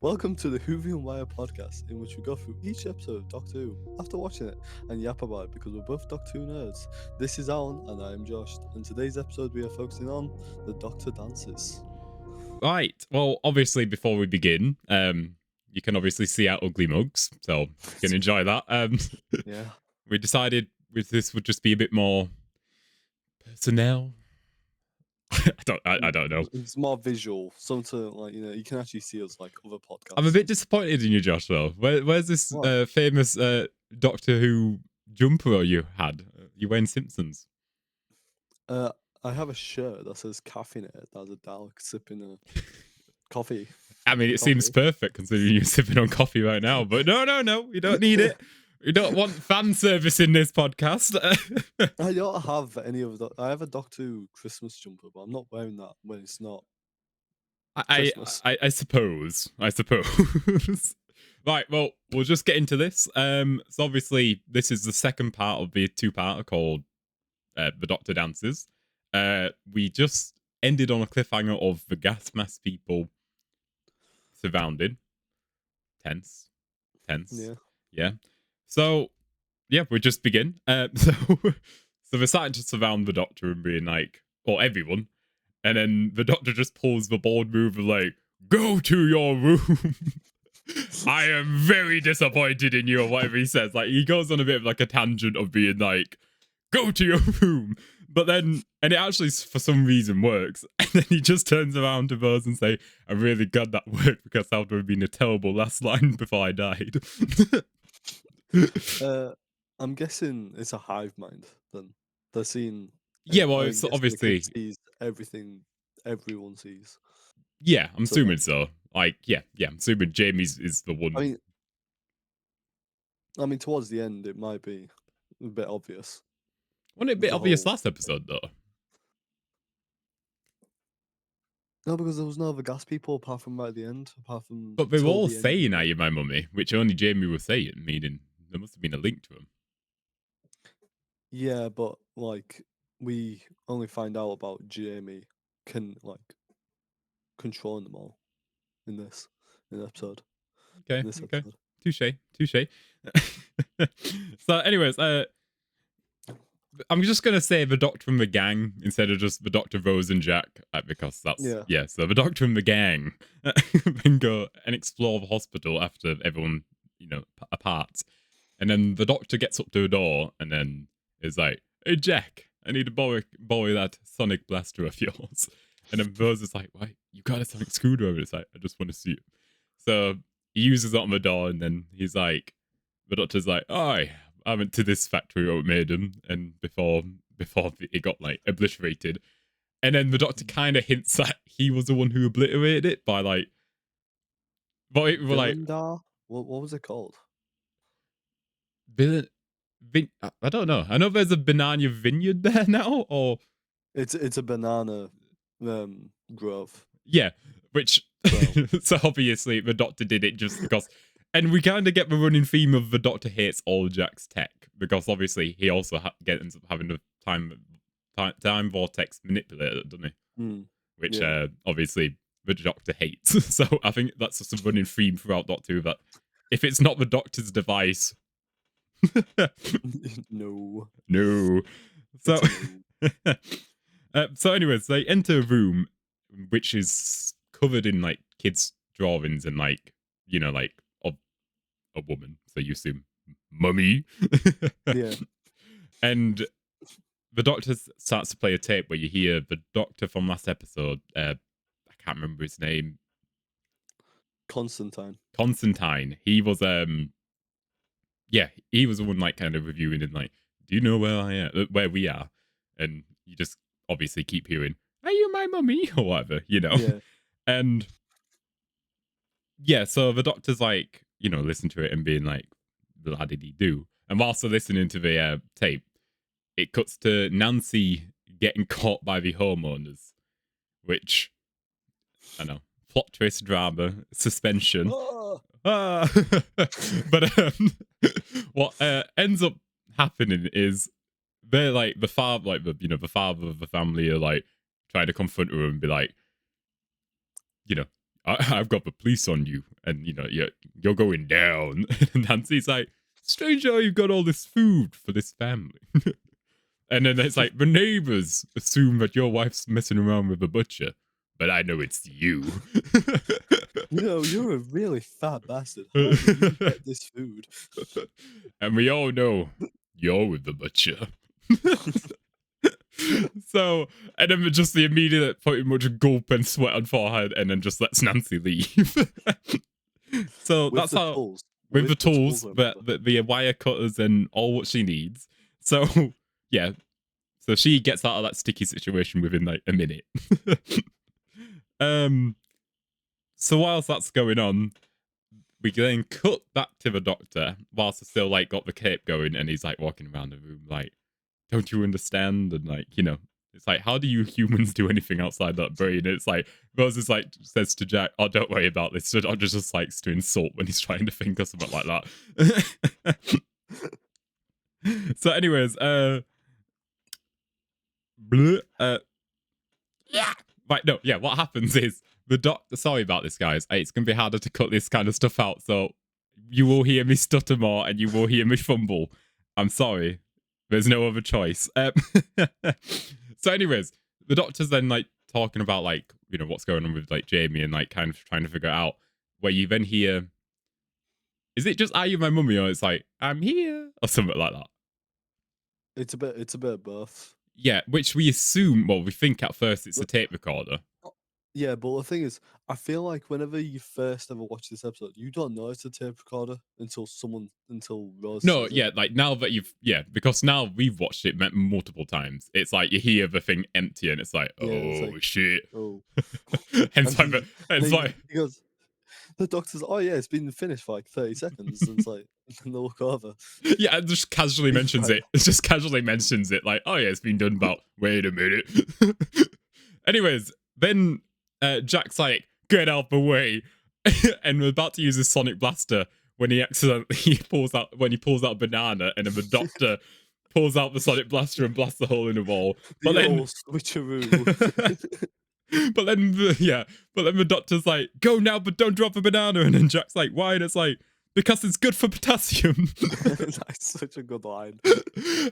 Welcome to the Whovian Wire podcast, in which we go through each episode of Doctor Who after watching it and yap about it because we're both Doctor Who nerds. This is Alan and I am Josh, and today's episode we are focusing on the Doctor dances. Right. Well, obviously, before we begin, you can obviously see our ugly mugs, so you can enjoy that. Yeah. We decided this would just be a bit more personnel. I don't know. It's more visual, something like, you can actually see us like other podcasts. I'm a bit disappointed in you, Josh. Though, where's this What? famous Doctor Who jumper you had? You wearing Simpsons? I have a shirt that says caffeinated. That's a Dalek sipping a coffee. I mean, it seems Coffee. perfect considering you're sipping on coffee right now. But no, you don't need it. We don't want fan service in this podcast. I don't have any of that. I have a Doctor Who Christmas jumper, but I'm not wearing that when it's not Christmas. I suppose. Right, well, we'll just get into this. So obviously, this is the second part of the two-parter called The Doctor Dances. We just ended on a cliffhanger of the gas mask people surrounded. Tense. Yeah. So, yeah, we just begin. So they're starting to surround the Doctor and being like, or everyone. And then the Doctor just pulls the bold move of like, go to your room. I am very disappointed in you, or whatever he says. Like, he goes on a bit of like a tangent of being like, go to your room. But then, and it actually for some reason works. And then he just turns around to Rose and say, I'm really glad that worked because that would have been a terrible last line before I died. I'm guessing it's a hive mind. Then they're seeing. Yeah, well, I'm it's guessing obviously. it sees everything everyone sees. Yeah, I'm So, assuming so. Like, yeah, I'm assuming Jamie's is the one. I mean, towards the end, it might be a bit obvious. Wasn't it a bit The obvious whole- last episode, though? No, because there was no other gas people apart from right at the end. Apart from. But they were till all the end. saying, are you my mummy? Which only Jamie was saying, meaning there must have been a link to him. Yeah, but like we only find out about Jamie can like controlling them all in this episode. Okay, In this okay. episode. Touche. So, anyways, I'm just gonna say the Doctor and the gang instead of just the Doctor, Rose, and Jack, because that's Yeah. So the Doctor and the gang then go and explore the hospital after everyone, apart, and then the Doctor gets up to the door and then is like, "Hey Jack, I need to borrow that sonic blaster of yours." And then Rose is like, "Why? You got a sonic screwdriver?" It's like, "I just want to see it." So he uses it on the door, and then he's like, the Doctor's like, "Oh, I went to this factory where it made him," and before it got like obliterated, and then the Doctor kind of hints that he was the one who obliterated it by like, but it were like, Villandar? What was it called? I don't know. I know there's a banana vineyard there now, or It's a banana grove. yeah, which so obviously the Doctor did it just because. And we kind of get the running theme of the Doctor hates all Jack's tech because obviously he also ends up having a time vortex manipulator, doesn't he? Which obviously the Doctor hates. So I think that's just a running theme throughout Doctor Who that if it's not the Doctor's device, No. So, so anyways, they enter a room which is covered in like kids' drawings and like like a woman, so you assume mummy. Yeah. And the Doctor starts to play a tape where you hear the Doctor from last episode. I can't remember his name. Constantine. He was he was the one like kind of reviewing and like, do you know where we are? And you just obviously keep hearing, "Are you my mummy?" or whatever, Yeah. And yeah, so the Doctor's like, listen to it and being like, "Blah did he do?" And whilst they're listening to the tape, it cuts to Nancy getting caught by the homeowners, which I know, plot twist, drama, suspension. But what ends up happening is they're like the father, like the father of the family are like trying to confront her and be like, I've got the police on you, and you're going down. And Nancy's like, strange how you've got all this food for this family. And then it's like the neighbors assume that your wife's messing around with a butcher, but I know it's you. You're a really fat bastard. How did you get this food? And we all know you're with the butcher. So, and then just the immediate pretty much gulp and sweat on forehead, and then just lets Nancy leave. So With that's the how, tools. with the tools, remember. the wire cutters, and all what she needs. So yeah, so she gets out of that sticky situation within like a minute. So whilst that's going on, we then cut back to the doctor whilst he's still like got the cape going, and he's like walking around the room like, don't you understand? And like, it's like, how do you humans do anything outside that brain? It's like Rose is like says to Jack, oh, don't worry about this. So Dodger just likes to insult when he's trying to think of something like that. So anyways, yeah. Right, no, yeah, what happens is the doctor, sorry about this, guys. It's going to be harder to cut this kind of stuff out. So you will hear me stutter more and you will hear me fumble. I'm sorry. There's no other choice. So anyways, the doctor's then like talking about like, what's going on with like Jamie and like kind of trying to figure it out, where you then hear, is it just, are you my mummy? Or it's like, I'm here or something like that. It's a bit of both. Yeah, which we assume, well, we think at first it's a tape recorder. Yeah, but the thing is, I feel like whenever you first ever watch this episode, you don't know it's a tape recorder until Rose No, says yeah, it. like now that because now we've watched it multiple times. It's like you hear the thing empty and it's like, Yeah, it's oh like, shit. oh. Hence, And he goes, the doctor's, oh yeah, it's been finished for like 30 seconds. And it's like, and they look over. Yeah, it just casually mentions it. It just casually mentions it, like, oh yeah, it's been done about. Wait a minute. Anyways, then Jack's like, get out the way, and we're about to use his sonic blaster when he accidentally pulls out a banana, and then the doctor pulls out the sonic blaster and blasts a hole in the wall. The old switcheroo. But then the doctor's like, go now, but don't drop a banana. And then Jack's like, why? And it's like, because it's good for potassium. That's such a good line.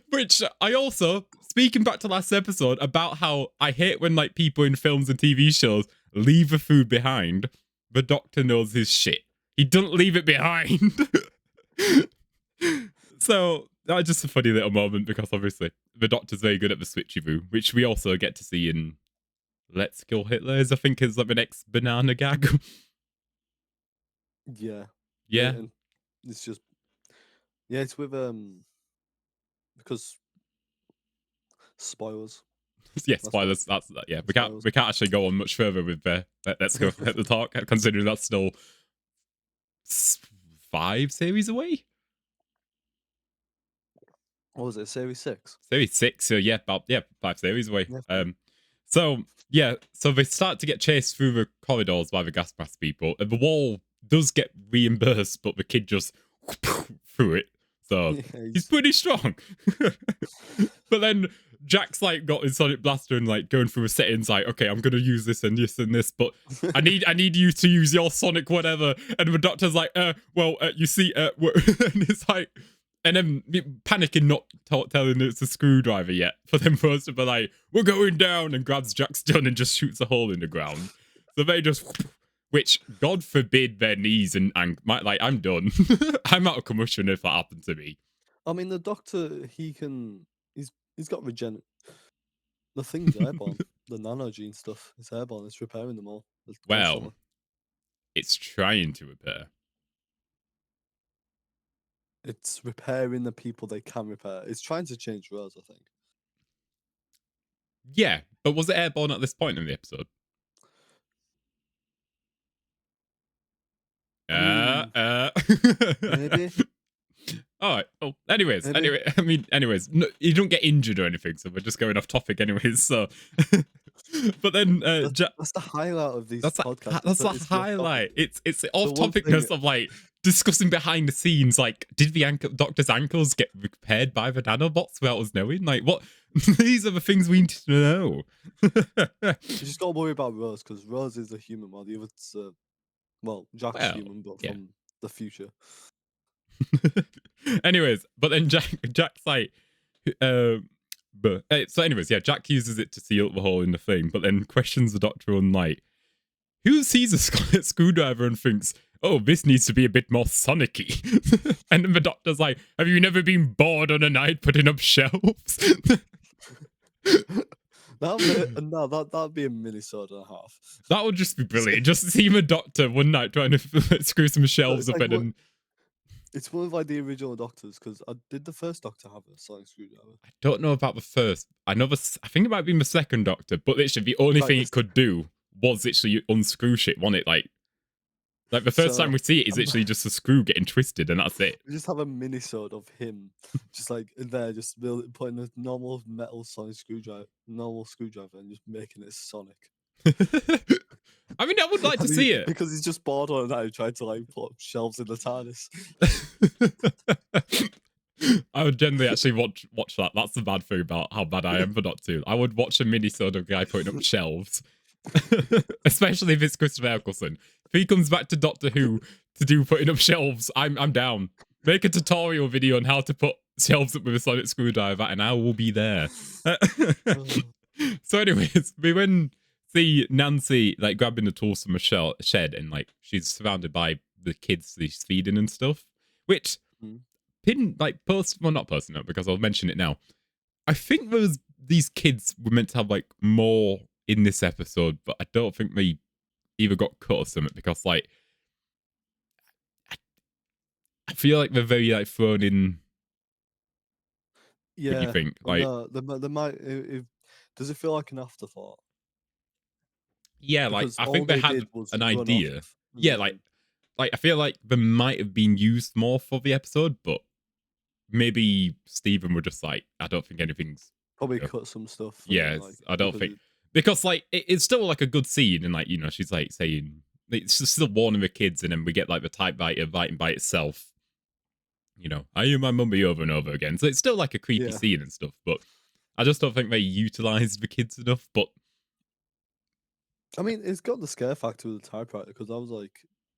Which I also, speaking back to last episode about how I hate when like people in films and TV shows leave the food behind, the doctor knows his shit. He doesn't leave it behind. So that was just a funny little moment because obviously the doctor's very good at the switcheroo, which we also get to see in Let's Kill Hitler, I think is like the next banana gag. Yeah. Yeah. And it's just, yeah, it's with, because spoilers. Yeah, spoilers. That's that. Yeah, we can't actually go on much further with Let's Go at the talk, considering that's still 5 series away. What was it? Series 6. Series 6. So yeah, about 5 series away. Yeah. So they start to get chased through the corridors by the gas mask people. And the wall does get reimbursed, but the kid just through it. So Yeah, he's pretty strong. But then Jack's like got his sonic blaster and like going through the settings, like, okay, I'm gonna use this and this and this, but I need you to use your sonic whatever. And the doctor's like, you see, and it's like, and then panicking, not telling it's a screwdriver yet. For them first to be like, we're going down, and grabs Jack's gun and just shoots a hole in the ground. So they just, which God forbid their knees and like, I'm done. I'm out of commission if that happened to me. I mean, the doctor, he's got regen. The thing's airborne. The nanogene stuff is airborne. It's repairing them all. Well, it's trying to repair. It's repairing the people they can repair. It's trying to change Rose, I think. Yeah, but was it airborne at this point in the episode? Maybe. All right. Oh, anyways, no, you don't get injured or anything, so we're just going off topic, anyways. So, but then that's the highlight of these podcasts. That's the highlight. It's off topicness of like discussing behind the scenes, like, did the doctor's ankles get repaired by the nanobots without us knowing? Like, what? These are the things we need to know. You just gotta worry about Rose because Rose is a human, while the other's well, Jack's Well, human, but yeah. from the future. Anyways, but then Jack's like, so anyways, yeah, Jack uses it to seal up the hole in the thing, but then questions the doctor on like, who sees a screwdriver and thinks, oh, this needs to be a bit more sonicky? And then the doctor's like, have you never been bored on a night putting up shelves? That'd be a Minnesota and a half. That would just be brilliant. Just see a doctor one night trying to screw some shelves It's up like and it's one of like the original Doctors because did the first Doctor have a sonic screwdriver? I don't know about the first. I know I think it might have been the second Doctor, but literally the only Right, thing it could do was literally unscrew shit, wasn't it? Like the first So, time we see it is literally just a screw getting twisted, and that's it. we just have a minisode of him, just like in there, just putting a normal metal sonic screwdriver, and just making it sonic. I mean, I would like to see it because he's just bored on a night trying to like put up shelves in the TARDIS. I would generally actually watch that. That's the bad thing about how bad I am for not to. I would watch a mini-sode of guy putting up shelves. Especially if it's Christopher Eccleston. If he comes back to Doctor Who to do putting up shelves, I'm down. Make a tutorial video on how to put shelves up with a sonic screwdriver, and I will be there. So, anyways, we went see Nancy like grabbing the tools from a shed, and like she's surrounded by the kids she's feeding and stuff. Which not posting up because I'll mention it now. I think these kids were meant to have like more in this episode, but I don't think they either got cut or something because like I feel like they're very like thrown in. Yeah, what do you think? Like, no, they might. Does it feel like an afterthought? yeah, like Because I all think they they had did was an run idea. off. Yeah, like I feel like they might have been used more for the episode, but maybe Stephen were just like, I don't think anything's. Probably cut some stuff. Yeah, like, I don't think because like it's still like a good scene, and like she's like saying it's just still warning the kids, and then we get like the typewriter writing by itself. I hear my mummy over and over again. So it's still like a creepy scene and stuff, but I just don't think they utilized the kids enough. But I mean, it's got the scare factor with the typewriter because I was like,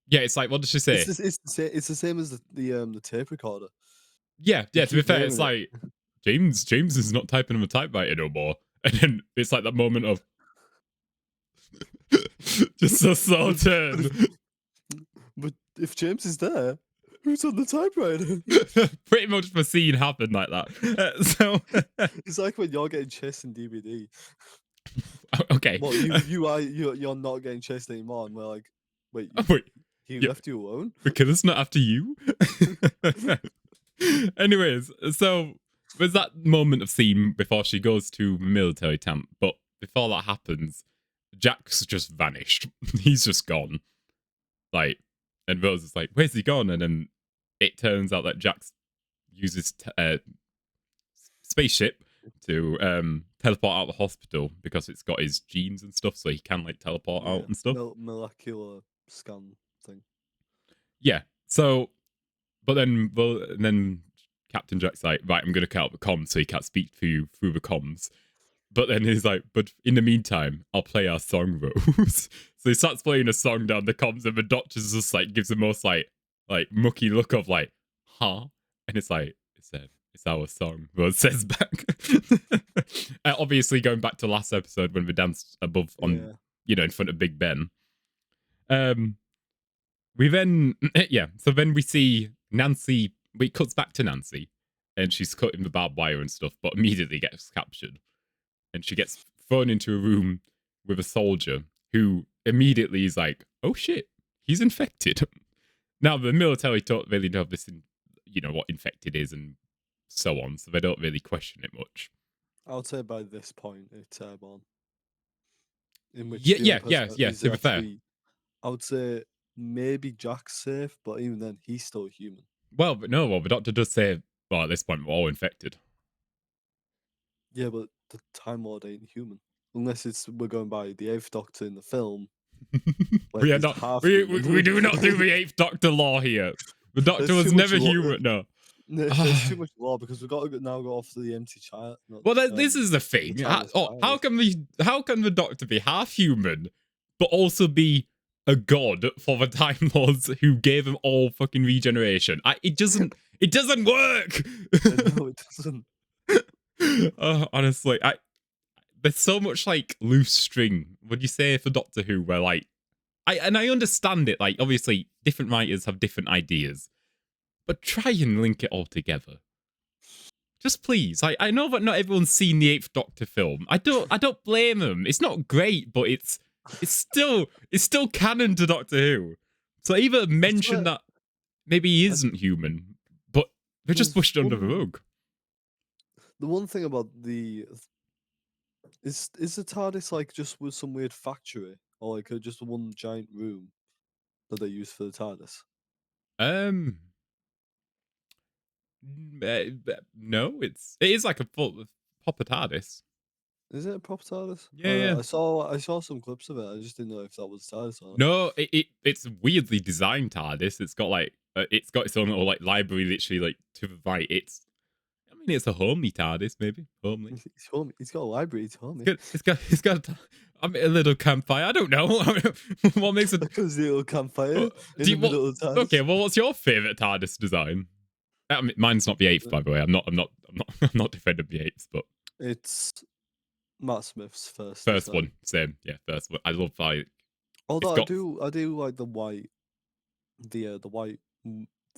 yeah, it's like, what did she say? It's the same as the tape recorder. Yeah. To be fair, it's like James is not typing on a typewriter no more, and then it's like that moment of just a slow turn. But if James is there, who's on the typewriter? Pretty much the scene happened like that. So it's like when you're getting chased in DVD. Okay. Well, you're not getting chased anymore, and we're like, wait, he left you alone? The killer's not after you. Anyways, so there's that moment of scene before she goes to military camp, but before that happens, Jack's just vanished. He's just gone. Like, and Rose is like, where's he gone? And then it turns out that Jack uses spaceship to teleport out of the hospital because it's got his genes and stuff, so he can like teleport out and stuff. Molecular scan thing. Yeah. So, but then Captain Jack's like, right, I'm going to cut out the comms so he can't speak to you through the comms. But then he's like, but in the meantime, I'll play our song, Rose. So he starts playing a song down the comms, and the doctor's just like gives the most like mucky look of like, huh? And it's like, it's our song, Rose says back. Obviously, going back to last episode when we danced above on, in front of Big Ben. We then, so then we see Nancy, it cuts back to Nancy, and she's cutting the barbed wire and stuff, but immediately gets captured. And she gets thrown into a room with a soldier who immediately is like, oh shit, he's infected. Now, the military don't really know this, what infected is and so on, so they don't really question it much. I would say by this point, it's airborne. In which to be fair. I would say maybe Jack's safe, but even then, he's still human. Well, the doctor does say, well, at this point, we're all infected. Yeah, but the Time Lord ain't human. Unless we're going by the 8th Doctor in the film. We do not do the 8th Doctor law here. The Doctor There's was too much never lore. human. No. There's too much lore because we've got to now go off to the empty child. Well, this is the thing. TARDIS How child. can the Doctor be half human, but also be a god for the Time Lords who gave him all fucking regeneration? It doesn't work. No, it doesn't. Honestly, there's so much like loose string. Would you say for Doctor Who, where like I understand it. Like obviously, different writers have different ideas, but try and link it all together. Just please. I know that not everyone's seen the Eighth Doctor film. I don't blame them. It's not great, but it's still canon to Doctor Who. So either mention that maybe he isn't human, but they just pushed it under the rug. The one thing about the is the TARDIS like just with some weird factory or like just one giant room that they use for the TARDIS? No, it is like a full proper TARDIS. Is it a proper TARDIS? Yeah. I saw some clips of it. I just didn't know if that was TARDIS or not. No, it's weirdly designed TARDIS. It's got like it's got its own little like library, literally like to the right. I mean, it's a homely TARDIS, maybe homely. He's home. He's got a library. It's home. It's got a little campfire. I don't know what makes it. A little campfire in the middle of the TARDIS. Okay, well, what's your favorite TARDIS design? I mean, mine's not the eighth, by the way. I'm not defending the eighth, but it's Matt Smith's first design. One. Same, yeah, first one. I love like. Although I do like the white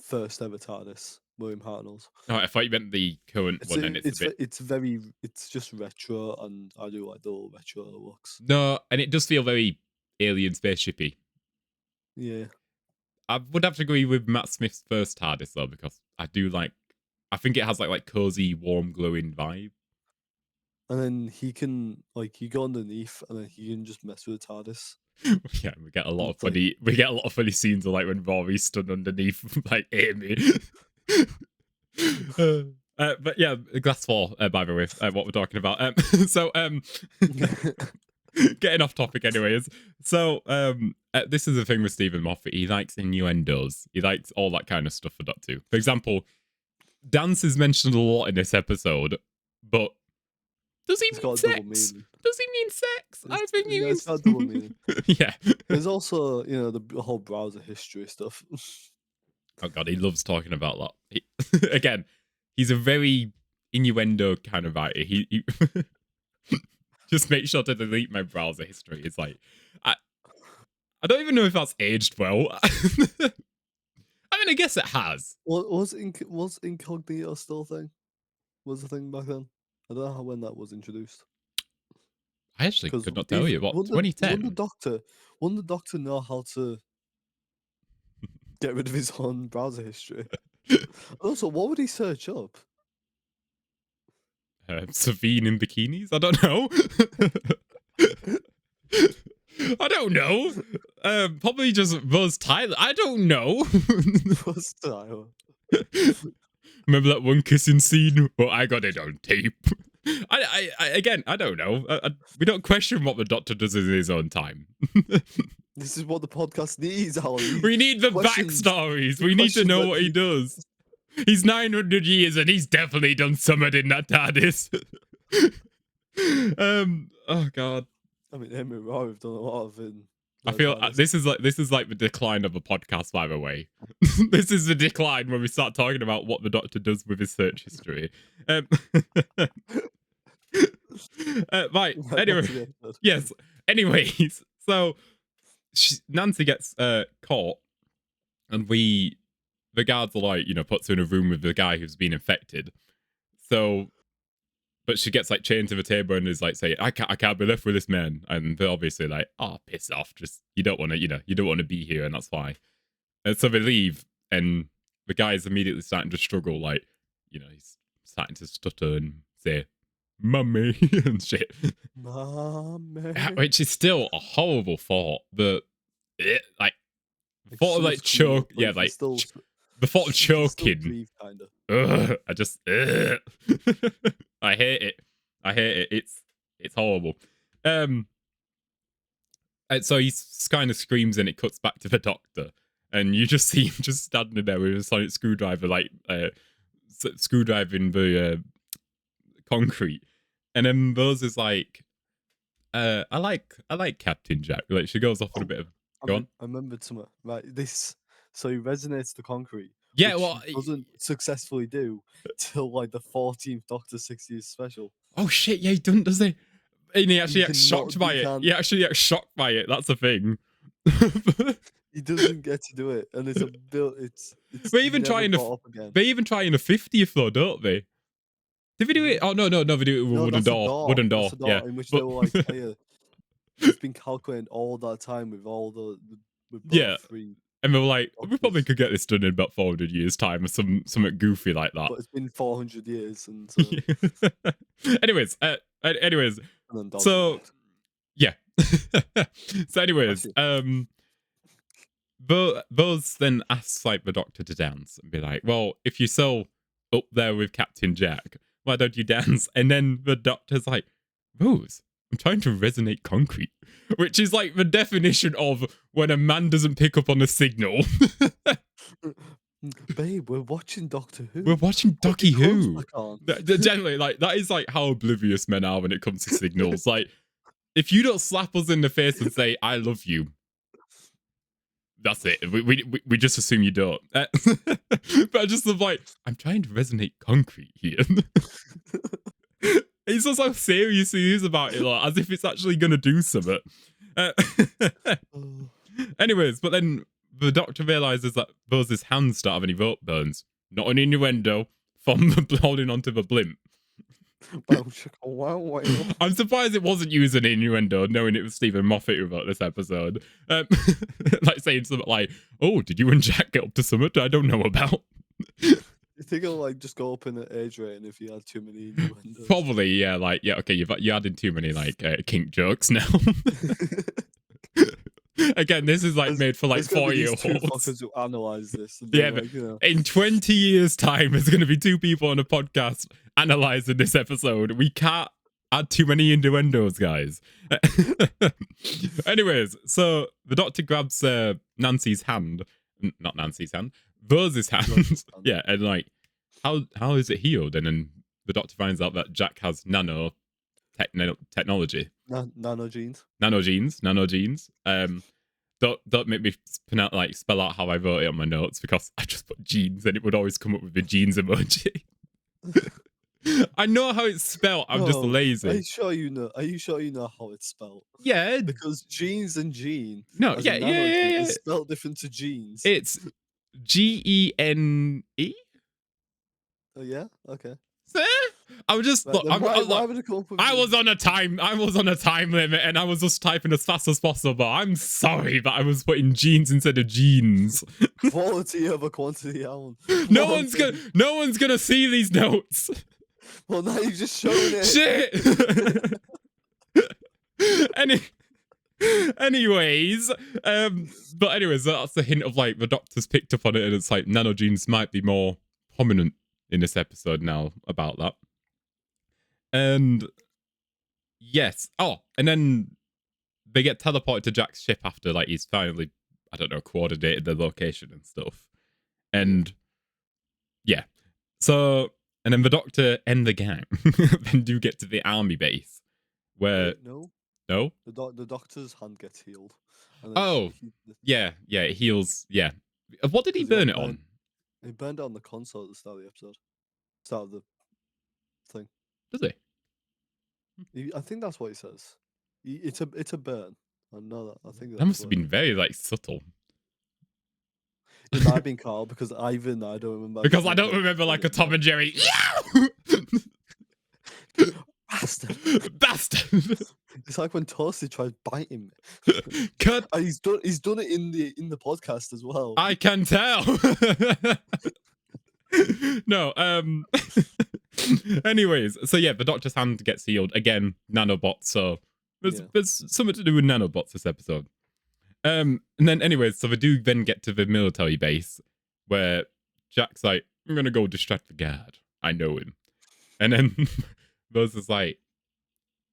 first ever TARDIS, William Hartnell's. Oh, I thought you meant the current one, and it's just retro, and I do like the little retro looks. No, and it does feel very alien spaceshipy. Yeah. I would have to agree with Matt Smith's first TARDIS though, because I think it has like cozy, warm, glowing vibe. And then he can you go underneath, and then he can just mess with the TARDIS. Yeah, we get a lot of funny scenes of like when Rory stood underneath like Amy. But yeah, Glass 4, by the way, what we're talking about. Getting off topic anyways. So this is the thing with Stephen Moffat. He likes innuendos. He likes all that kind of stuff for Doctor Who. For example, dance is mentioned a lot in this episode, but does he mean sex? Does he mean sex? I think he means... It's got double meaning. Yeah. There's also, the whole browser history stuff. Oh god, he loves talking about that. Again, he's a very innuendo kind of writer. He just make sure to delete my browser history. It's like I don't even know if that's aged well. I mean, I guess it has. Was incognito still a thing? Was the thing back then? I don't know when that was introduced. I actually could not tell you. What, 2010? Wouldn't the Doctor know how to get rid of his own browser history? Also, what would he search up? Savine in bikinis? I don't know. I don't know. Probably just Rose Tyler. I don't know. Rose Tyler. Remember that one kissing scene? Well, I got it on tape. Again, I don't know. We don't question what the Doctor does in his own time. This is what the podcast needs, Alan. We need the backstories. We need to know what he does. He's 900 years and he's definitely done something in that TARDIS. Oh god. I mean, Amy and Rory have done a lot of it. I feel this is like the decline of a podcast, by the way. This is the decline when we start talking about what the Doctor does with his search history. Right. Anyway, yes. Anyways, so Nancy gets caught, and the guards are like, puts her in a room with the guy who's been infected. So, but she gets like chained to the table and is like saying, I can't be left with this man. And they're obviously like, oh, piss off. Just, you don't want to be here, and that's why. And so they leave, and the guy's immediately starting to struggle, like, he's starting to stutter and say, mummy, and shit. Mummy. Which is still a horrible thought, but thought of like choke, yeah, like the thought of choking. I just, I hate it. It's horrible. And so he kind of screams, and it cuts back to the Doctor, and you just see him just standing there with a sonic screwdriver, like screwdriving the concrete. And then Buzz is like, I like Captain Jack. Like she goes off on a Oh, bit of go on. I remembered something. Right, this. So he resonates the concrete, Yeah, which well, he doesn't successfully do till like the 14th Doctor 60th special. oh shit, yeah, he doesn't, does he? And he actually gets shocked by He it. can't. He actually gets shocked by it. That's the thing. He doesn't get to do it, and it's a build. It's They even never try in brought up again. they even try in the 50th though, don't they? Did we do it? Oh no, they do it with a No, wooden that's a door. door. Wooden door. That's a door Yeah. in which But they were like, "Oh, yeah, it's been calculated all that time with all with both yeah. three And we were like, we probably doctors, could get this done in about 400 years' time or something goofy like that. but it's been 400 years, and so anyways, anyways, and then Dog so died. yeah. So anyways, Actually, Buzz then asks like the Doctor to dance and be like, well, if you're so up there with Captain Jack, why don't you dance? And then the Doctor's like, Buzz, I'm trying to resonate concrete, which is like the definition of when a man doesn't pick up on a signal. Babe, we're watching Doctor Who. We're watching Put Doctor your clothes Who. back on. Generally, like that is like how oblivious men are when it comes to signals. Like, if you don't slap us in the face and say "I love you," that's it. We just assume you don't. But I just love like I'm trying to resonate concrete here. He's just so serious he is about it, like, as if it's actually gonna do something. Oh, Anyways, but then the Doctor realizes that Buzz's hands don't have any rope burns. Not an innuendo from the holding onto the blimp. wow. I'm surprised it wasn't used an innuendo, knowing it was Stephen Moffat who wrote this episode. Like saying something like, "Oh, did you and Jack get up to something I don't know about?" You think it'll like just go up in the age rating if you had too many innuendos? Probably, yeah. Like, yeah, okay, you're adding too many like kink jokes now. Again, this is like made for like There's gonna be 4-year-olds. these two fuckers who analyze this. And Yeah, like, you know, in 20 years' time, there's going to be two people on a podcast analyzing this episode. We can't add too many innuendos, guys. Anyways, so the Doctor grabs Nancy's hand, not Nancy's hand, Buzz's hand. Yeah, and like, how is it healed? And then the Doctor finds out that Jack has technology. nanogenes. Nanogenes. Don't make me spell out how I wrote it on my notes because I just put jeans and it would always come up with the jeans emoji. I know how it's spelled. I'm just lazy. Are you sure you know? Are you sure you know how it's spelled? Yeah. Because jeans and gene. No. As Yeah. in Yeah. nanogene, Yeah. is spelled different to jeans. It's GENE. Oh yeah. Okay. I'm just. Right, Look, then why would it come up with I jeans? was on a time limit, and I was just typing as fast as possible. I'm sorry that I was putting jeans instead of jeans. Quality over quantity, Alan. No one's gonna see these notes. Well, now you've just shown it. Shit. Anyways, but anyways, that's the hint of like the Doctor's picked up on it, and it's like nanogenes might be more prominent in this episode now about that. And yes, and then they get teleported to Jack's ship after like he's finally, I don't know, coordinated the location and stuff. And yeah, so and then the Doctor and the gang then do get to the army base where No, no. the doctor's hand gets healed. And Oh, yeah, it heals. Yeah. What did he 'cause he burn got it on? He burned it on the console at the start of the episode. Start of the thing. Does he? I think that's what he says. It's a burn. I know that. I think That must have been very like subtle. It might have been Carl because I don't remember. Because I don't remember like a Tom and Jerry. Bastard. It's like when Toasty tries biting me. Cut. And he's done it in the podcast as well. I can tell. No, anyways, so yeah, the Doctor's hand gets healed. Again, nanobots, so there's something to do with nanobots this episode. And then anyways, so they do then get to the military base where Jack's like, I'm gonna go distract the guard. I know him. And then Buzz is like,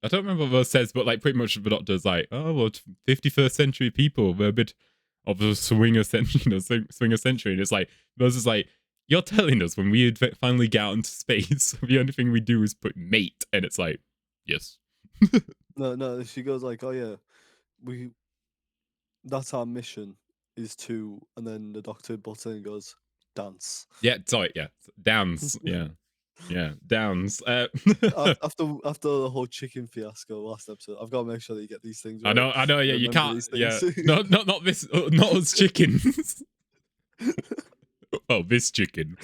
I don't remember what Buzz says, but like pretty much the Doctor's like, oh well, 51st century people, we're a bit of the swinger century, swinger century, and it's like Buzz is like, you're telling us when we finally get out into space, the only thing we do is put mate, and it's like, yes. No. She goes like, "Oh yeah, we. That's our mission is to." And then the Doctor butts in and goes, "Dance." Yeah, sorry, yeah, downs, yeah, downs. After the whole chicken fiasco last episode, I've got to make sure that you get these things I right. know, yeah, you Remember can't, these yeah, things. not this, not us chickens. Oh, this chicken.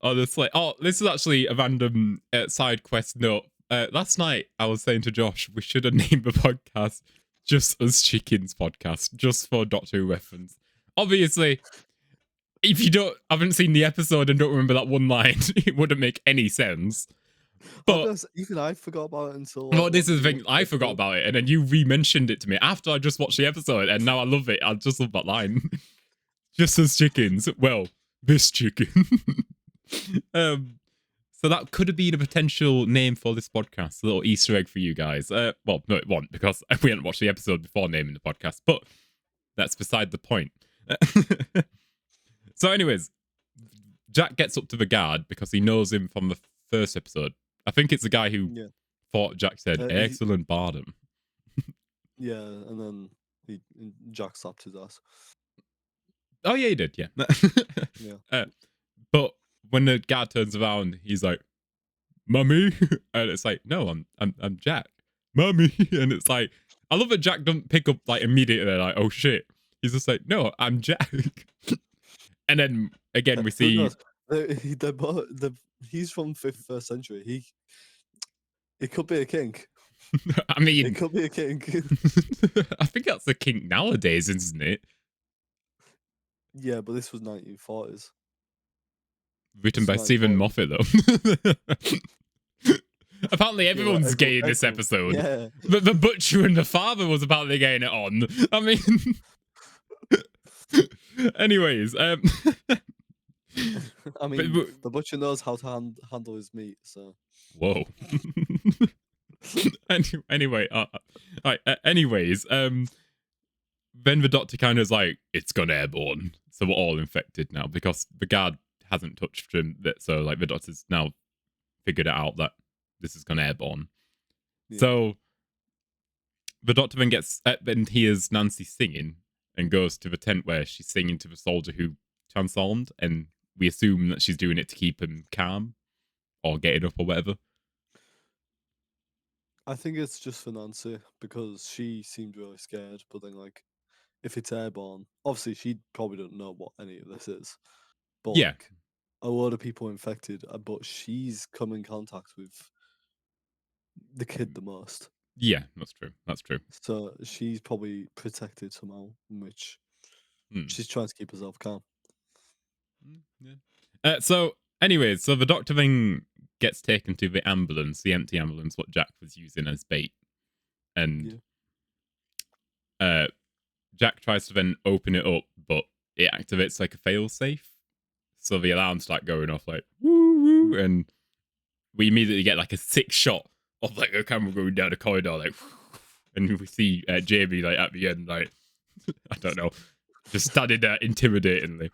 Oh, this like, oh, this is actually a random side quest note. Last night I was saying to Josh we should have named the podcast Just Us Chickens Podcast, just for Doctor Who reference. Obviously, if you haven't seen the episode and don't remember that one line, it wouldn't make any sense. But even I forgot about it until. well, this is the thing. I forgot about it, and then you re-mentioned it to me after I just watched the episode, and now I love it. I just love that line. Just As Chickens. Well, this chicken. So that could have been a potential name for this podcast. A little Easter egg for you guys. Well, no, it wasn't because we hadn't watched the episode before naming the podcast. But that's beside the point. So, anyways, Jack gets up to the guard because he knows him from the first episode. I think it's the guy who thought Jack said, "Excellent Bardem." Yeah, and then Jack slapped his ass. Oh yeah, he did. Yeah. Yeah. But when the guard turns around, he's like, "Mummy," and it's like, "No, I'm Jack, Mummy," and it's like, I love that Jack doesn't pick up like immediately, like, "Oh shit." He's just like, "No, I'm Jack." And then again, we see he's from first century. It could be a kink. I mean, it could be a kink. I think that's the kink nowadays, isn't it? Yeah, but this was 1940s. Written by Stephen Moffat, though. Apparently, everyone's gay in this episode. Yeah. But the butcher and the father was apparently getting it on. I mean, anyways, I mean, the butcher knows how to handle his meat. So. Whoa. Anyway, anyways, then the Doctor kind of is like, "It's gone airborne, so we're all infected now," because the guard hasn't touched him. So like the Doctor's now figured it out that this has gone airborne. Yeah. So the Doctor then then hears Nancy singing and goes to the tent where she's singing to the soldier who transformed, and we assume that she's doing it to keep him calm or getting up or whatever. I think it's just for Nancy because she seemed really scared. But then, like, if it's airborne, obviously she probably don't know what any of this is. But yeah, like, a lot of people infected, but she's come in contact with the kid the most. Yeah, that's true. That's true. So she's probably protected somehow, in which she's trying to keep herself calm. Yeah. So, anyways, so the Doctor then gets taken to the ambulance, the empty ambulance, what Jack was using as bait, and Jack tries to then open it up, but it activates like a failsafe. So the alarms start going off like woo woo, and we immediately get like a sick shot of like a camera going down the corridor, like, and we see Jamie like at the end, like I don't know, just standing there intimidatingly.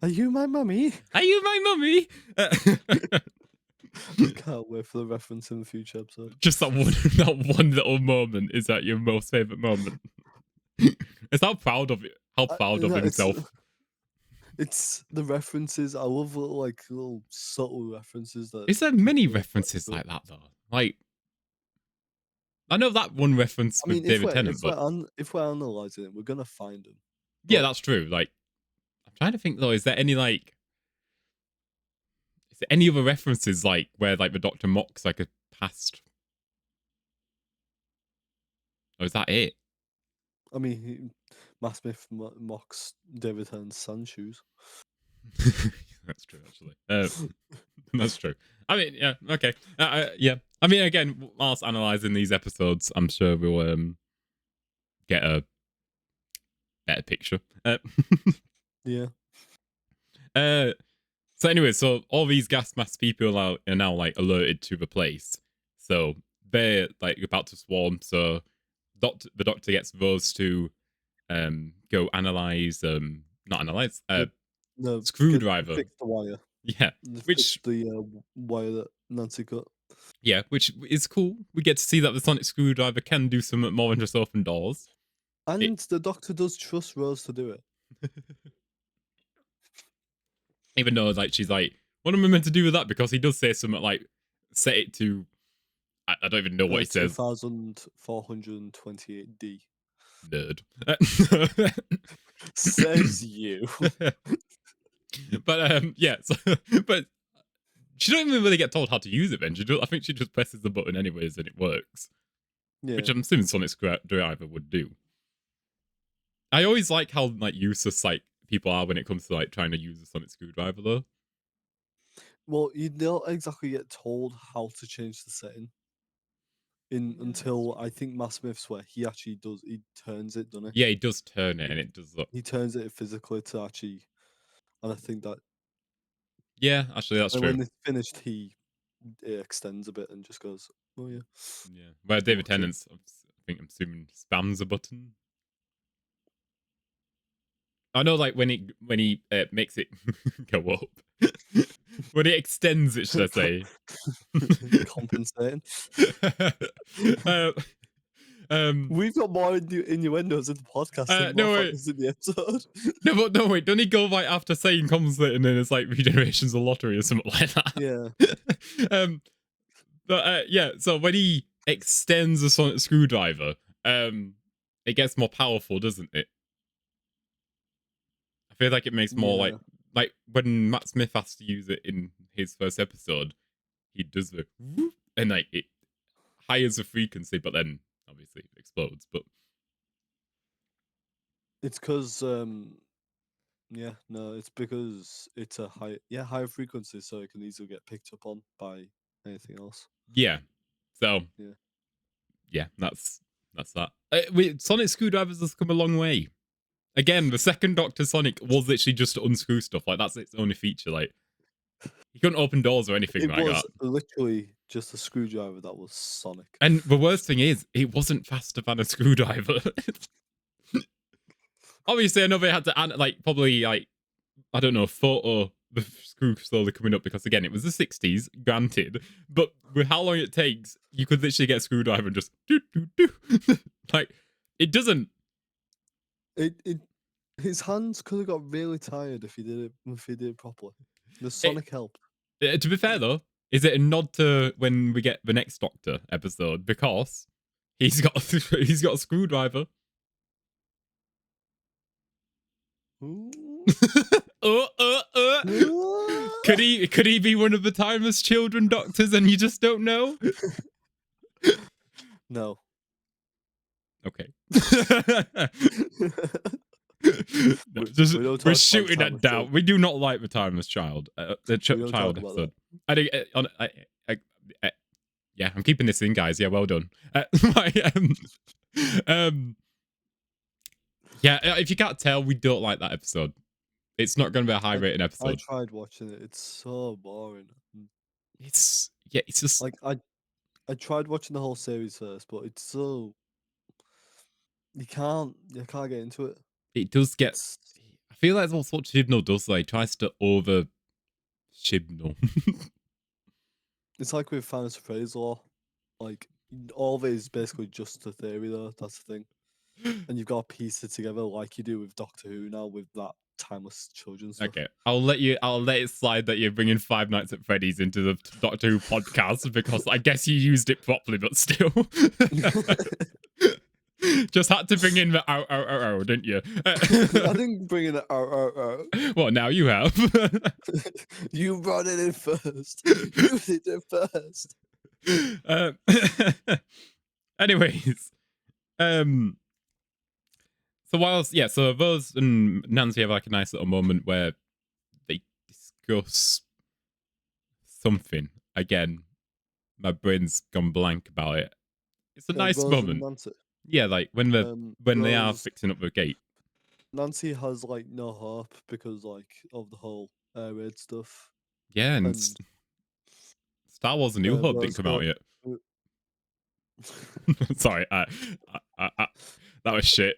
Are you my mummy? Are you my mummy? I can't wait for the reference in the future episode. Just that one little moment. Is that your most favorite moment? It's how proud of it. How proud of himself. It's the references. I love little subtle references. Is there many references like that though? Like, I know that one reference with David Tennant, but if we're analysing it, we're gonna find them. Yeah, that's true. Like, I'm trying to think though. Is there any any other references like where like the Doctor mocks like a past? Or is that it? I mean, Matt Smith mocks David Tennant's sand shoes. That's true, actually. That's true. I mean, yeah, okay. Yeah. I mean, again, whilst analysing these episodes, I'm sure we'll get a better picture. Yeah. So anyway, so all these gas mask people are now like alerted to the place. So they're like about to swarm. So the doctor gets Rose to go analyze not analyze No, get screwdriver. fix the wire. Yeah, Fix which the wire that Nancy cut. yeah, which is cool. We get to see that the sonic screwdriver can do something more than just open doors. It And the doctor does trust Rose to do it. even though like she's like, what am I meant to do with that? Because he does say something like set it to I don't even know what he says. 2428D. Nerd. Says you. But yeah, so, but she don't even really get told how to use it. Then I think she just presses the button anyways, and it works. Yeah. Which I'm assuming Sonic Screwdriver would do. I always like how like useless like people are when it comes to like trying to use a Sonic Screwdriver, though. Well, you don't exactly get told how to change the setting until I think Matt Smith's where he actually does. He turns it, doesn't Yeah, he does turn it, he? and it does look. He turns it physically to actually, and I think that. Yeah, actually, that's And true. when it's finished, it extends a bit and just goes, "Oh yeah." Yeah, where David Watch it. Tennant's, I'm assuming spams a button. I know, like when he makes it go up, when it extends it, should I say? Compensating. uh, um, We've got more innuendos in the podcast and more no wait, factors in the episode. no, but no wait, don't he go right after saying compensating and then it's like regeneration's a lottery or something like that? Yeah. But yeah, so when he extends the sonic screwdriver, it gets more powerful, doesn't it? I feel like it makes more Yeah. like when Matt Smith has to use it in his first episode, he does the whoop, and like it higher the frequency, but then obviously it explodes. But It's because yeah, no, it's because it's a higher frequency, so it can easily get picked up on by anything else. yeah, so Yeah. yeah, that's that. Sonic screwdrivers has come a long way. Again, the second Doctor Sonic was literally just to unscrew stuff. Like that's its only feature. Like he couldn't open doors or anything It like was that. literally just a screwdriver that was sonic. And the worst thing is, it wasn't faster than a screwdriver. Obviously, I know they had to like probably like I don't know photo the screw slowly coming up because again it was the 60s, granted, but with how long it takes, you could literally get a screwdriver and just do. Like it doesn't. It his hands could have got really tired if he did it properly. The It, sonic helped. to be fair though, is it a nod to when we get the next Doctor episode because he's got a screwdriver. Ooh. Could he be one of the timeless children doctors and you just don't know? No. Okay. No, just, we don't talk we're about shooting that timeless down. children. We do not like the timeless child. The We don't child talk about episode. I think. Yeah, I'm keeping this in, guys. Yeah, well done. Um, yeah, if you can't tell, we don't like that episode. It's not going to be a high rating I episode. tried watching it. It's so boring. It's just Like I tried watching the whole series first, but it's so you can't get into it. it does get. It's I feel like that's what Chibnall does. Like, tries to over Chibnall. it's like with Fantasy Phrase Law. Like all of it is basically just a theory though, that's the thing. And you've got to piece it together like you do with Doctor Who now with that timeless children stuff. Okay, I'll let it slide that you're bringing Five Nights at Freddy's into the Doctor Who podcast because I guess you used it properly, but still. Just had to bring in the didn't you? I didn't bring it out. Well, now you have. You brought it in first. You did it first. Anyways, so so Rose and Nancy have like a nice little moment where they discuss something. Again, my brain's gone blank about it. It's a nice Rose and moment. Nancy. Yeah, like when they are Rose, fixing up the gate. Nancy has like no hope because like of the whole air raid stuff. Yeah, and And Star Wars: A New Hope didn't Rose come out yet. Sorry, that was shit.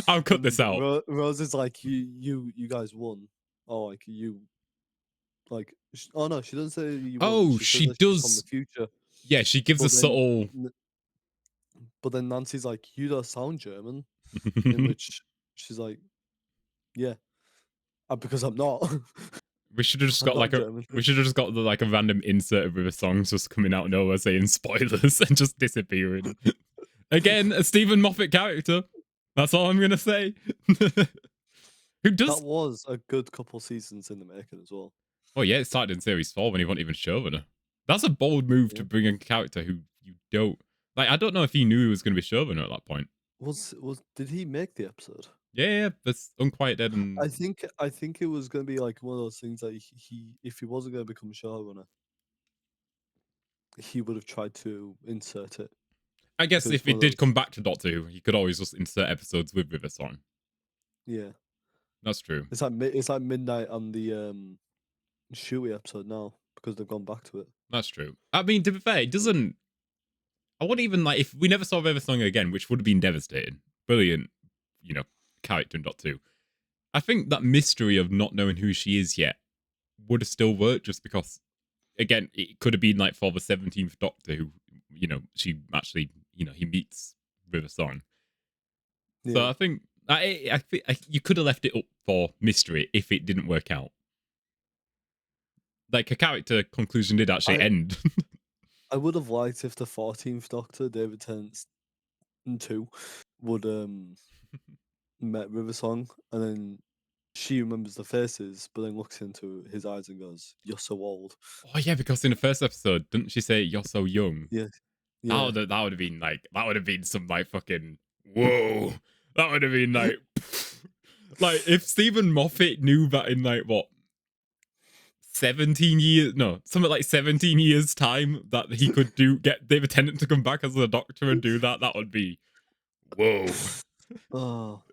I'll cut this out. Rose is like, you guys won. Oh, like you, like, oh no, she doesn't say you won. Oh, She says she that she's from the does. future. Yeah, she gives a But then, subtle. but then Nancy's like, you don't sound German. In which she's like, yeah, because I'm not. We should have just I'm got not like a. German. We should have just got like a random insert with a song just coming out of nowhere saying spoilers and just disappearing. Again, a Stephen Moffat character. That's all I'm gonna say. Who That does? was a good couple seasons in the making as well. Oh yeah, it started in series 4 when he wasn't even showrunner. That's a bold move to Yeah. bring a character who you don't like. I don't know if he knew he was going to be showrunner at that point. Did he make the episode? Yeah, that's Unquiet Dead and I think it was gonna be like one of those things that he if he wasn't gonna become a showrunner, he would have tried to insert it I guess because if one it of did those, come back to Doctor Who, he could always just insert episodes with a song. yeah. That's true. It's like midnight on the Shooty episode now because they've gone back to it. That's true. I mean, to be fair, it doesn't. I wouldn't even like if we never saw River Song again, which would have been devastating. Brilliant, you know, character in Doctor Who. I think that mystery of not knowing who she is yet would have still worked just because, again, it could have been like for the 17th Doctor who, she actually, he meets River Song. So Yeah, I think I think you could have left it up for mystery if it didn't work out. Like a character conclusion did actually I end. I would have liked if the 14th Doctor, David Tennant 2, would met River Song and then she remembers the faces, but then looks into his eyes and goes, "You're so old." Oh yeah, because in the first episode, didn't she say you're so young? Yeah, That yeah. would have been like that would have been some like fucking whoa. That would have been like like if Stephen Moffat knew that in like what 17 years, no, something like 17 years time that he could get David Tennant to come back as the Doctor and do that, that would be whoa. Oh,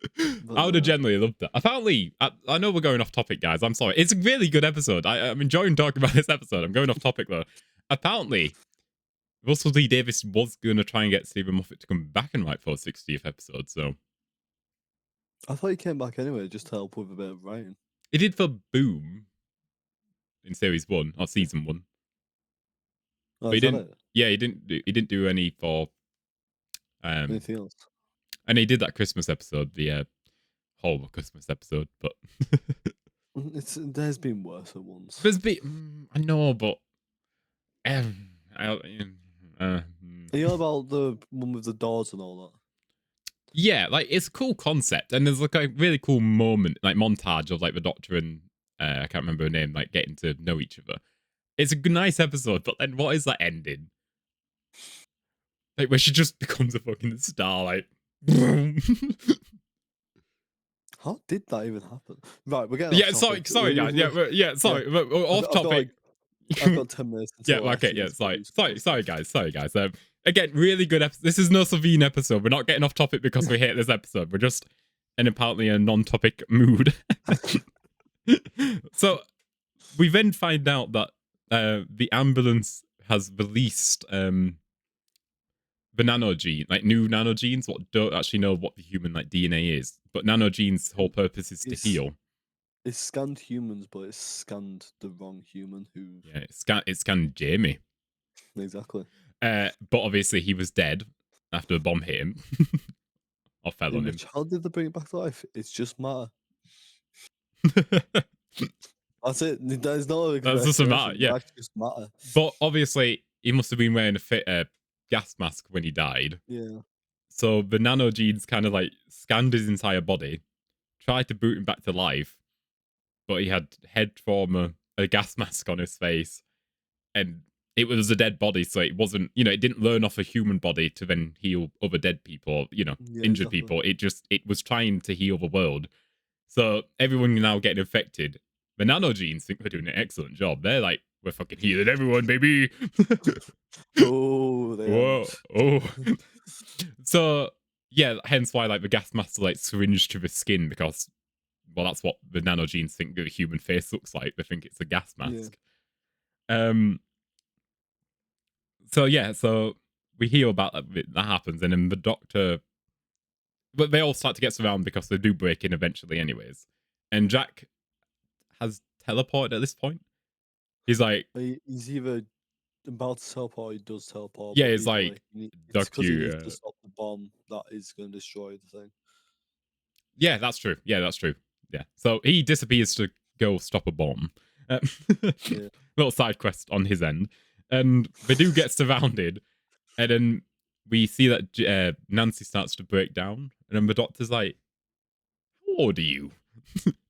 but I would have no. generally loved that. Apparently, I know we're going off topic, guys. I'm sorry. It's a really good episode. I'm enjoying talking about this episode. I'm going off topic though. Apparently, Russell T Davies was going to try and get Stephen Moffat to come back and write for a 60th episode. So I thought he came back anyway just to help with a bit of writing. he did for Boom in series 1 or season 1. Oh, But he is that didn't. it? Yeah, he didn't do any for. Um, Anything else? and he did that Christmas episode, the horrible Christmas episode. But There's been worse at once. there's I know, but I, Are you on about the one with the doors and all that? yeah, like it's a cool concept, and there's like a really cool moment, like montage of like the Doctor and I can't remember her name, like getting to know each other. It's a nice episode, but then what is that ending? Like where she just becomes a fucking star, like. How did that even happen? Right, we're getting off Yeah, sorry, topic. guys. Yeah, yeah, Yeah. sorry. Off I've got topic. I've got 10 minutes Yeah, until I okay, actually yeah, need to sorry, produce more sorry, stuff. guys, sorry, guys. Again, really good episode. This is no Savine episode. We're not getting off topic because we hate this episode. We're just in apparently a non-topic mood. So we then find out that the ambulance has released the nanogene, like new nanogenes, what don't actually know what the human like DNA is, but nanogenes' whole purpose is to It's heal. it's scanned humans, but it's scanned the wrong human who Yeah, it scanned Jamie. exactly. But obviously he was dead after a bomb hit him or fell In on him. which how did they bring it back to life? It's just matter. That's it. There's no That's just a matter, explanation. yeah. That's just matter. But obviously he must have been wearing a gas mask when he died. Yeah. So the nanogenes kind of like scanned his entire body, tried to boot him back to life, but he had head trauma, a gas mask on his face, and it was a dead body, so it wasn't, it didn't learn off a human body to then heal other dead people, Yeah, injured exactly. people. It was trying to heal the world. So everyone now getting infected. The nanogenes think they're doing an excellent job. They're like, we're fucking healing everyone, baby. Oh, they are. Whoa, oh. So yeah, hence why like the gas masks are like syringed to the skin because, well, that's what the nanogenes think the human face looks like. They think it's a gas Yeah. mask. Um. So yeah, so we hear about that happens, and then the doctor. But they all start to get surrounded because they do break in eventually, anyways. And Jack has teleported at this point. He's like, He's either about to teleport or he does teleport, yeah, but it's either way, like, it's Doctor, because he you. needs to stop the bomb that is going to destroy the thing. Yeah, that's true. Yeah, that's true. Yeah. So he disappears to go stop a bomb. Uh, Yeah. little side quest on his end. And they do get surrounded. And then we see that Nancy starts to break down. And then the doctor's like, how old are you?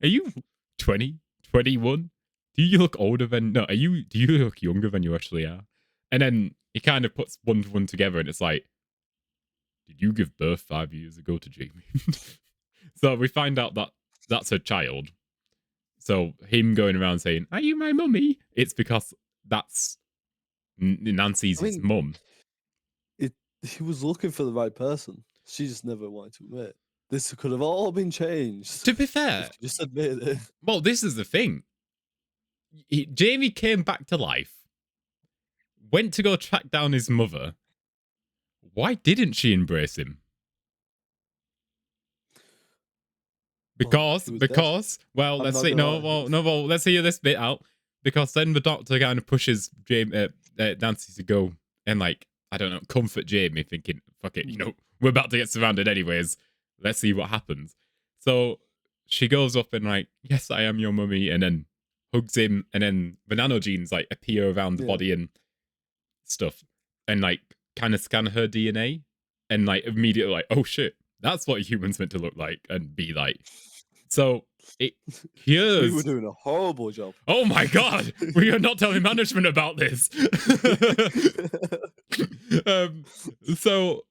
Are you 20, 21? Do you look older than. No, do you look younger than you actually are? And then he kind of puts one to one together and it's like, did you give birth 5 years ago to Jamie? So we find out that that's her child. So him going around saying, "Are you my mummy?" It's because that's Nancy's I his mean, mum. it. He was looking for the right person. She just never wanted to admit. This could have all been changed To be if fair, she just admitted it. well, this is the thing. Jamie came back to life, went to go track down his mother. Why didn't she embrace him? Well, Because, he was dead. well, I'm let's not see. gonna No, lie. well, no, well, let's hear this bit out. Because then the doctor kind of pushes Nancy to go and, like, I don't know, comfort Jamie, thinking, fuck it, Mm. we're about to get surrounded anyways. Let's see what happens. So she goes up and, like, yes, I am your mummy, and then hugs him, and then the nanogenes, like, appear around the Yeah. body and stuff, and, like, kind of scan her DNA, and, like, immediately, like, oh shit, that's what humans meant to look like and be like. So it We were cures. doing a horrible job. Oh my god, we are not telling management about this. um, so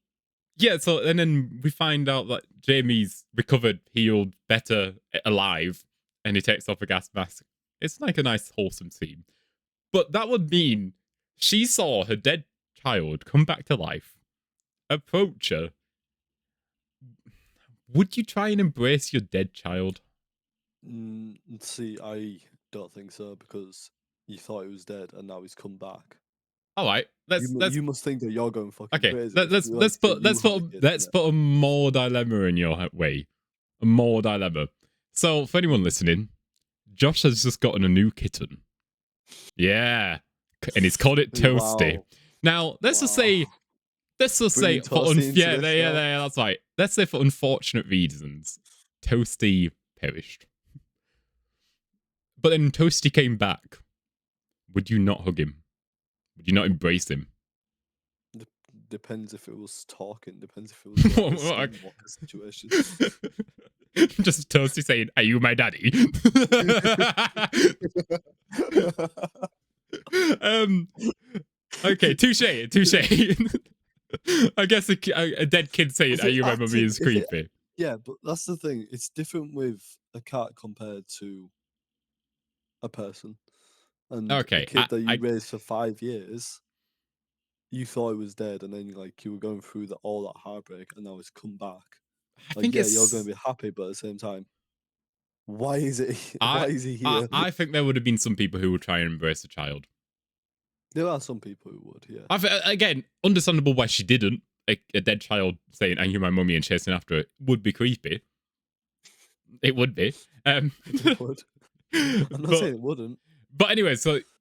yeah, so and then we find out that Jamie's recovered, healed, better, alive, and he takes off a gas mask. It's like a nice wholesome scene. But that would mean she saw her dead child come back to life, approach her. Would you try and embrace your dead child? See, I don't think so because you thought he was dead and now he's come back. All right, You must think that you're going fucking okay. crazy Let, if let's you like let's say put you let's had put a a- kid. let's put a more dilemma in your way. A more dilemma. So for anyone listening, Josh has just gotten a new kitten. Yeah, and he's called it Toasty. Wow, Now wow. let's just say Bringing Toasty into this now. yeah, that's right. Let's say for unfortunate reasons, Toasty perished. But then Toasty came back. Would you not hug him? Would you not embrace him? Depends if it was talking. Depends if it was like a Skinwalker situation. Just Toasty saying, "Are you my daddy?" um. Okay, touche. I guess a dead kid saying, If "Are it you my mummy?" acted, is if it creepy. yeah, but that's the thing. It's different with a cat compared to a person. And a Okay, kid that you I raised for 5 years, you thought he was dead, and then you were going through all that heartbreak, and now it's come back. Like, think yeah, you're gonna it's be happy, but at the same time, why is it? Why I is he here? I think there would have been some people who would try and embrace a child. There are some people who would, yeah. Again, understandable why she didn't. A dead child saying, "Are you my mummy?" and chasing after it would be creepy. It would be. It would. I'm not but saying it wouldn't. but anyway,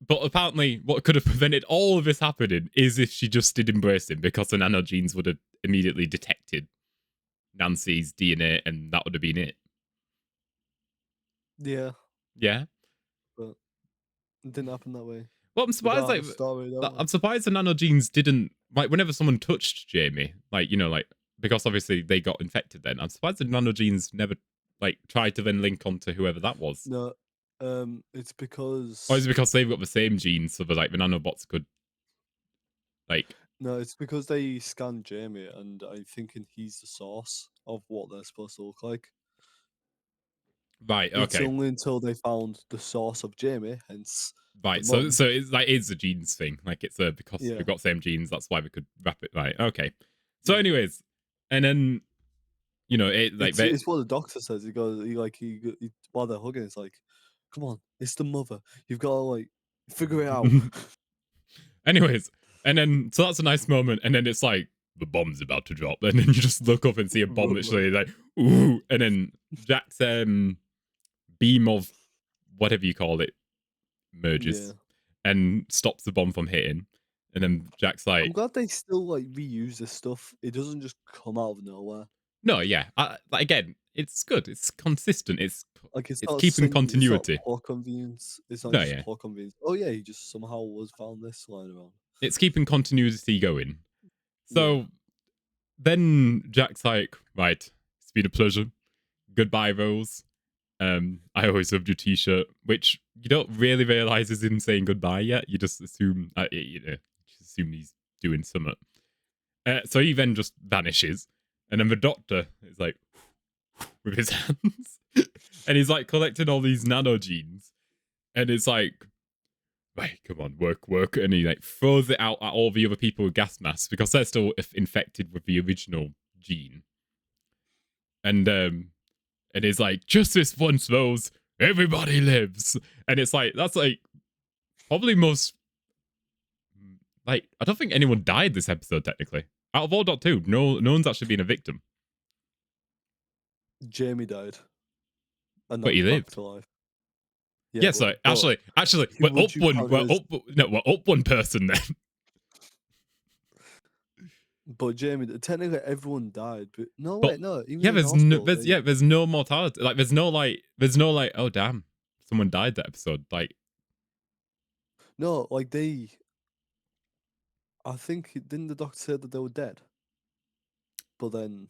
but apparently, what could have prevented all of this happening is if she just did embrace him, because the nanogenes would have immediately detected Nancy's DNA, and that would have been it. Yeah, Yeah. but it didn't happen that way. Well, I'm We don't surprised. have Like, a story, don't we? I'm surprised the nanogenes didn't, like, whenever someone touched Jamie, like, like, because obviously they got infected. Then I'm surprised the nanogenes never, like, tried to then link onto whoever that was. No, it's Or is because it because they've got the same genes, so the nanobots could, like, no, it's because they scanned Jamie, and I'm thinking he's the source of what they're supposed to look like. right, It's okay. only until they found the source of Jamie, hence the Right, so mum. it's like it's a genes thing. Like it's because Yeah, we've got same genes, that's why we could wrap it right. Okay. So, yeah. anyways, and then it like they It's what the doctor says. He goes, while they're hugging, it's like, come on, it's the mother. You've got to like figure it out. anyways, And then, so that's a nice moment. And then it's like, the bomb's about to drop. And then you just look up and see a bomb literally like, ooh. And then Jack's beam of whatever you call it merges and stops the bomb from hitting. And then Jack's I'm like, glad they still like reuse this stuff. It doesn't just come out of nowhere. no, yeah. Like, again, it's good. It's consistent. It's Like it's not keeping It's not continuity. plot convenience. It's not No, just yeah. plot convenience. Oh yeah, he just somehow was found this lying around. It's keeping continuity going. Yeah. So then Jack's like, right, it's been a pleasure. Goodbye, Rose. I always loved your t-shirt, which you don't really realize is him saying goodbye yet. You just assume, just assume he's doing something. So he then just vanishes, and then the doctor is like, with his hands, and he's like collecting all these nanogenes, and it's like, right, come on, work, and he like throws it out at all the other people with gas masks because they're still infected with the original gene, and he's like, justice once rose, everybody lives, and it's like that's like probably most like I don't think anyone died this episode technically. Out of all Doctor Who, no one's actually been a victim, Jamie died, and but now he he's back lived. to life. Yeah, Yeah, so actually, we're would up you one. count We're as- up. No, we're up one person then. But Jamie, technically everyone died. But no, But wait, no. Even yeah, in the there's no, hospital, there's no mortality. Like, there's no like, oh damn, someone died that episode. Like, no, like they. I think didn't the doctor say that they were dead, but then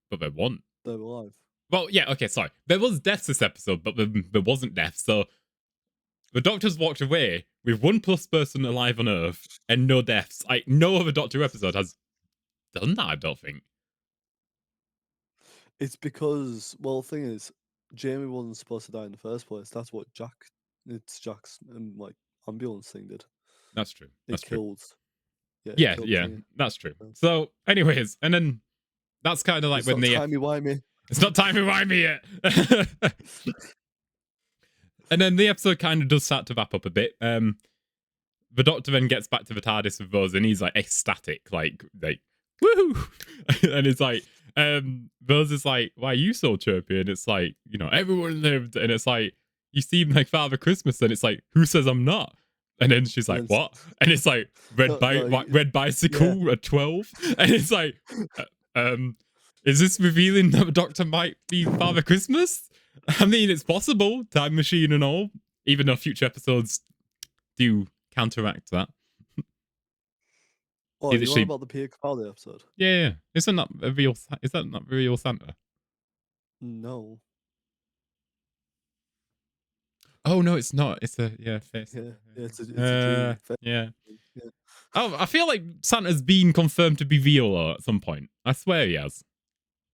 but there wasn't. they were alive. Well, yeah, okay, sorry. There was deaths this episode, but there wasn't deaths. So the doctors walked away with one plus person alive on Earth and no deaths. Like, no other Doctor Who episode has done that, I don't think. It's because, well, the thing is, Jamie wasn't supposed to die in the first place. That's what it's Jack's like ambulance thing did. That's true. It That's true. killed. Yeah, it Yeah, killed yeah, Thingy. that's true. Yeah. So, anyways, and then that's kind of like It's when not the timey-wimey. it's not timey-wimey yet. And then the episode kind of does start to wrap up a bit. The Doctor then gets back to the TARDIS with Buzz, and he's like ecstatic, like woohoo! And it's like, Buzz is like, why are you so chirpy? And it's like, everyone lived, and it's like, you seem like Father Christmas, and it's like, who says I'm not? And then she's like, what? And it's like, red bicycle at 12, and it's like, is this revealing that the Doctor might be Father Christmas? I mean, it's possible, time machine and all, even though future episodes do counteract that. Oh, you on about the Peter Capaldi episode? Yeah. Isn't that a real? Is that not real Santa? No. Oh no, it's not. It's a face. Yeah, it's a dream. Yeah. Yeah. Oh, I feel like Santa's been confirmed to be Viola at some point. I swear he has.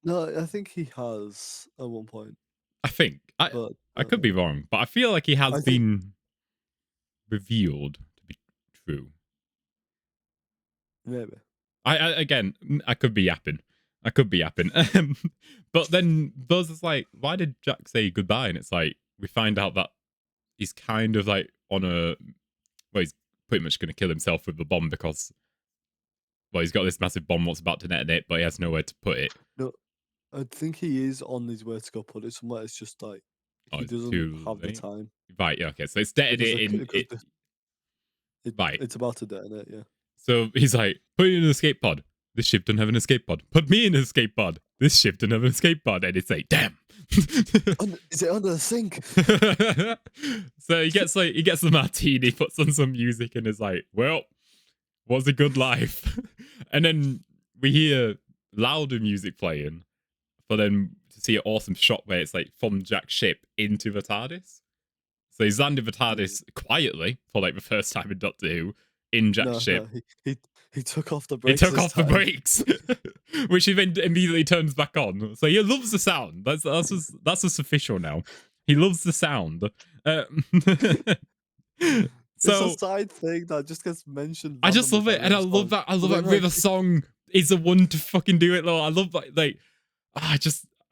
No, I think he has at one point. I think. I could be wrong, but I feel like he has been revealed to be true. Maybe. I could be yapping. But then Buzz is like, why did Jack say goodbye? And it's like, we find out that he's kind of like he's pretty much going to kill himself with the bomb because, he's got this massive bomb that's about to detonate, but he has nowhere to put it. No, I think he is on his way to go put it somewhere. It's just like he doesn't have the time. Right, yeah, okay. So it's detonating. Right. It's about to detonate, yeah. So he's like, put it in an escape pod. This ship doesn't have an escape pod. Put me in an escape pod. This ship doesn't have an escape pod. And it's like, damn. Is it under the sink? So he gets the martini, puts on some music, and is like, well, what's a good life? And then we hear louder music playing, for then to see an awesome shot where it's like from Jack's ship into the TARDIS. So he's landed the TARDIS quietly for like the first time in Doctor Who in Jack's ship. No, he took off the brakes. He took off the brakes, which he then immediately turns back on. So he loves the sound. That's just official now. He loves the sound. So it's a side thing that just gets mentioned. I just love it, and I love that. I love that River Song is the one to fucking do it, though. I love that.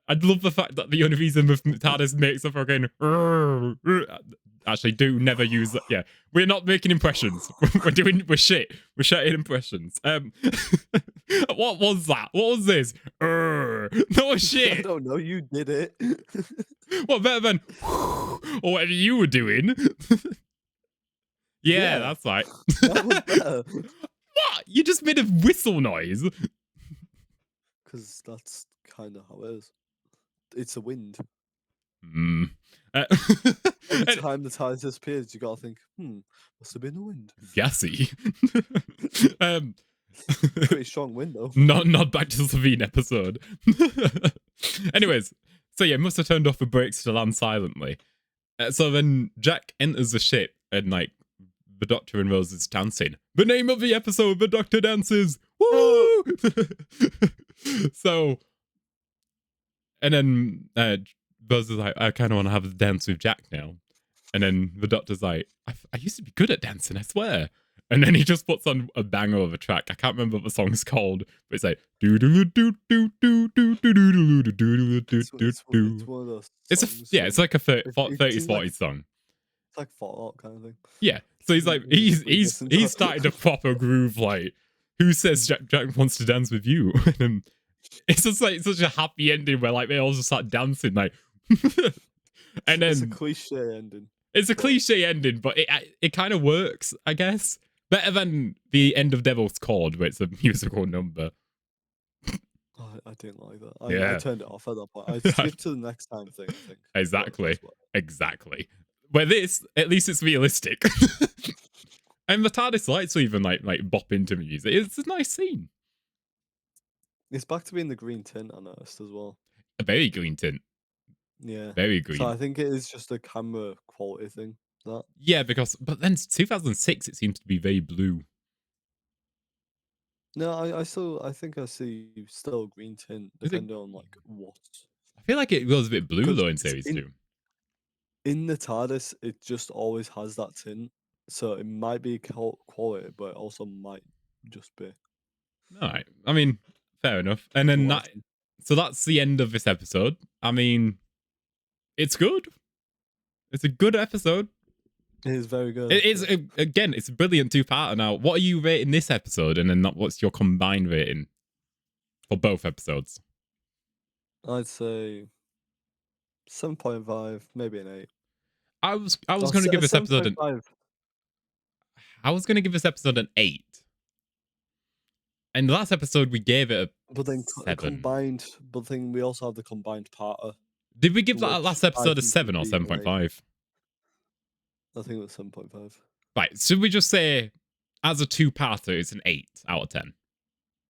I love the fact that the only reason the TARDIS makes a fucking Actually, do never use that. Yeah, we're not making impressions. We're shit. We're shitting impressions. What was that? What was this? No I shit. don't know. You did it. What better than or whatever you were doing? Yeah, Yeah. that's right. That was better. What? You just made a whistle noise. Because that's kind of how it is. It's a wind. Mm. Every time the tide disappears, you gotta think, must have been a wind. Gassy. Pretty strong wind though. Not back to the Slovene episode. Anyways, so yeah, must have turned off the brakes to land silently. So then Jack enters the ship and like the Doctor and Rose is dancing. The name of the episode, the Doctor dances. Woo! So, and then Buzz is like, I kind of want to have a dance with Jack now. And then the Doctor's like, I used to be good at dancing, I swear. And then he just puts on a banger of a track. I can't remember what the song's called, but it's like do do do do do do do do do do do do do do. It's one of those. It's like a 30s, it's 40s song. It's like folk kind of thing. Yeah. So he's like, he's started to proper groove. Like, who says Jack wants to dance with you? And it's just like such a happy ending where like they all just start dancing. Like, and then it's a cliche ending. It's a cliche ending, but it kind of works, I guess. Better than the end of Devil's Chord, where it's a musical number. I didn't like that. Yeah. I turned it off at that point. I skipped to the next time thing, I think. Exactly. Where this, at least it's realistic. And the TARDIS lights will even like bop into music. It's a nice scene. It's back to being the green tint, I noticed as well. A very green tint. Yeah. Very green. So I think it is just a camera quality thing. That. Yeah, but then 2006 it seems to be very blue. No, I think I see still green tint depending on like what. I feel like it goes a bit blue though in series 2. In the TARDIS, it just always has that tint, so it might be quality, but it also might just be. All right. I mean, fair enough. And then so that's the end of this episode. I mean, it's good. It's a good episode. It is very good. It is, again, it's a brilliant two-parter. Now, what are you rating this episode, and then what's your combined rating for both episodes? I'd say 7.5, maybe an 8. I was going to give this episode an 5. I was going to give this episode an 8. And the last episode we gave it a but then 7. combined. But then we also have the combined parter. Did we give that last episode a 7 or 7.5? I think it was 7.5. Right. Should we just say, as a two-parter, it's an 8 out of 10?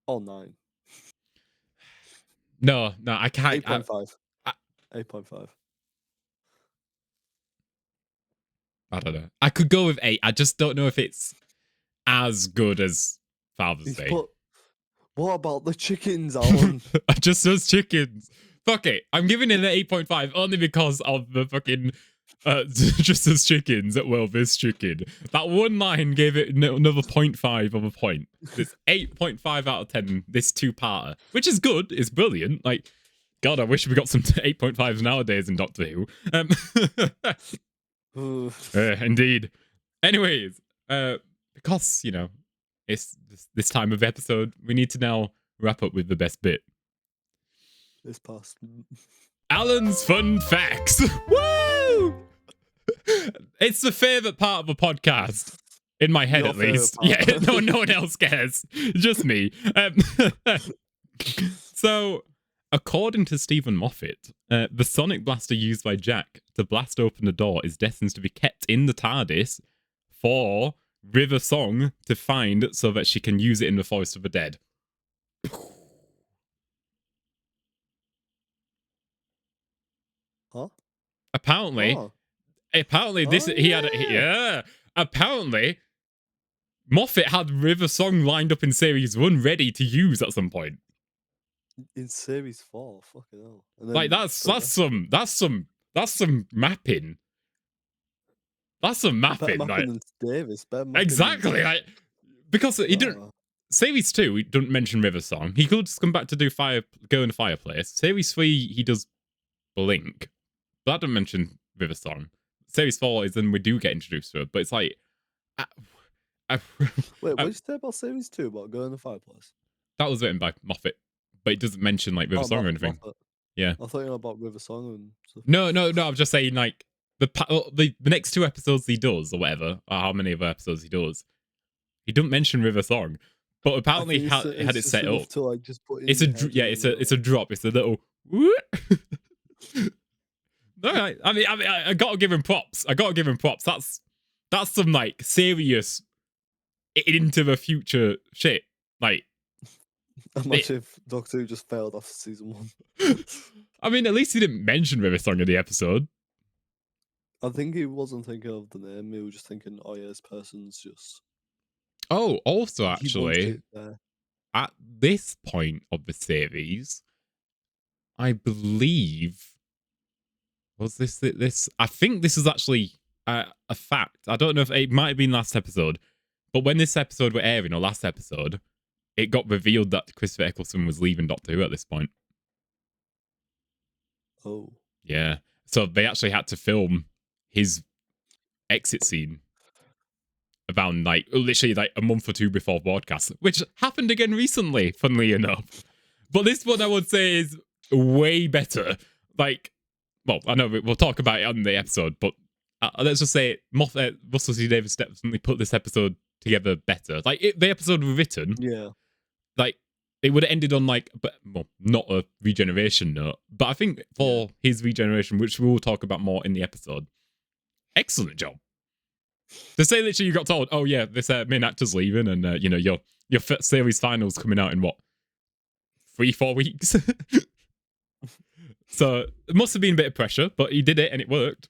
Or 9. No, I can't. 8.5. 8.5. I don't know. I could go with 8. I just don't know if it's as good as Father's Day. But what about the chickens, Alan? Just those chickens. Fuck it. I'm giving it an 8.5 only because of the fucking just those chickens. Well, this chicken. That one line gave it another 0.5 of a point. It's 8.5 out of 10, this two-parter. Which is good. It's brilliant. Like, God, I wish we got some 8.5s nowadays in Doctor Who. Indeed. Anyways, because, you know, it's this time of episode, we need to now wrap up with the best bit. It's past. Alan's Fun Facts. Woo! It's the favourite part of a podcast. In my head, at least. Yeah, no one else cares. Just me. So, according to Stephen Moffat, the sonic blaster used by Jack to blast open the door is destined to be kept in the TARDIS for River Song to find so that she can use it in the Forest of the Dead. Huh? Apparently, this he had. Apparently, Moffat had River Song lined up in series 1, ready to use at some point. In series 4, fucking hell. Like that's some mapping. That's some mapping. Better mapping than Davis. Exactly. Because he didn't. Series 2, he doesn't mention River Song. He could just come back to do Go in the Fireplace. Series 3, he does Blink. But that doesn't mention River Song. series 4 is when we do get introduced to her. But it's like, I, I, Wait, what I- did you say about series 2 about going in the fireplace? that was written by Moffat, but it doesn't mention like River Oh, Song or anything. Moffat. Yeah. I thought you know about River Song and stuff. No. I'm just saying like the next 2 episodes he does or whatever, or how many other episodes he does, he don't mention River Song, but I apparently think had it's it just set enough up. to like just put in It's your a head. yeah, it's a drop. It's a little. All right. I mean, I gotta give him props. That's some like serious into the future shit. Like, Imagine if Doctor Who just failed after season 1. I mean, at least he didn't mention River Song in the episode. I think he wasn't thinking of the name. He was just thinking, oh yeah, this person's just. Oh, also, He wants actually, it there. at this point of the series, I believe was this. I think this is actually a fact. I don't know if it might have been last episode, but when this episode were airing or last episode, it got revealed that Christopher Eccleston was leaving Doctor Who at this point. Oh. Yeah. So they actually had to film his exit scene around like literally like a month or 2 before broadcast, which happened again recently, funnily enough. But this one I would say is way better. Like, well, I know we'll talk about it on the episode, but let's just say Russell T Davies definitely put this episode together better. Like the episode was written, Yeah. like it would have ended on like, but well, not a regeneration note. But I think for his regeneration, which we will talk about more in the episode, excellent job. To say literally you got told, oh yeah, this main actor's leaving, and you know your series finals coming out in what 3-4 weeks. So it must have been a bit of pressure, but he did it and it worked.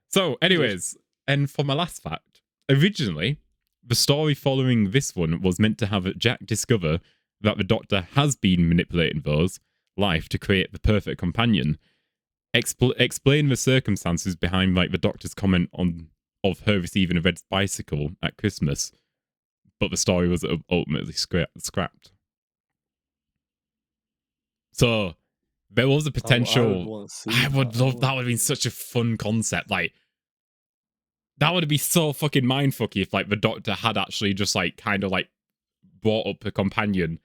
So, anyways, and for my last fact, originally the story following this one was meant to have Jack discover that the Doctor has been manipulating Vo's life to create the perfect companion. Explain the circumstances behind like the Doctor's comment on of her receiving a red bicycle at Christmas, but the story was ultimately scrapped. So there was a potential. I would love that. Would have been such a fun concept. Like that would be so fucking mindfucky if like the Doctor had actually just like kind of like brought up a companion